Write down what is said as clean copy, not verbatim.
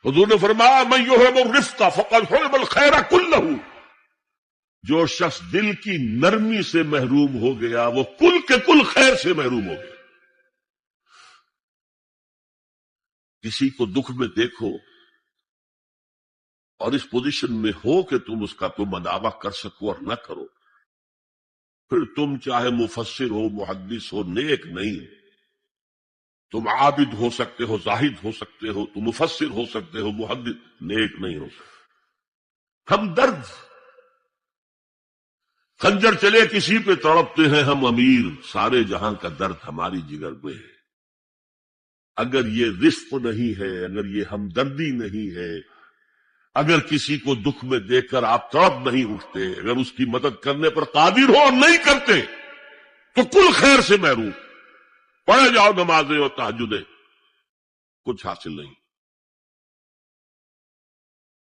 حضور نے فرمایا من یحرم الرفق فقد حرم الخیر کلہ، جو شخص دل کی نرمی سے محروم ہو گیا وہ کل کے کل خیر سے محروم ہو گیا۔ کسی کو دکھ میں دیکھو اور اس پوزیشن میں ہو کہ تم اس کا تم مداوع کر سکو اور نہ کرو، پھر تم چاہے مفسر ہو، محدث ہو، نیک نہیں۔ تم عابد ہو سکتے ہو، زاہد ہو سکتے ہو، تم مفسر ہو سکتے ہو، محدث، نیک نہیں ہو سکتے۔ ہم درد خنجر چلے کسی پہ تڑپتے ہیں ہم امیر، سارے جہاں کا درد ہماری جگر میں ہے۔ اگر یہ رفق نہیں ہے، اگر یہ ہمدردی نہیں ہے، اگر کسی کو دکھ میں دیکھ کر آپ تڑپ نہیں اٹھتے، اگر اس کی مدد کرنے پر قادر ہو اور نہیں کرتے تو کل خیر سے محروم۔ پڑھے جاؤ نمازیں اور تہجدیں، کچھ حاصل نہیں۔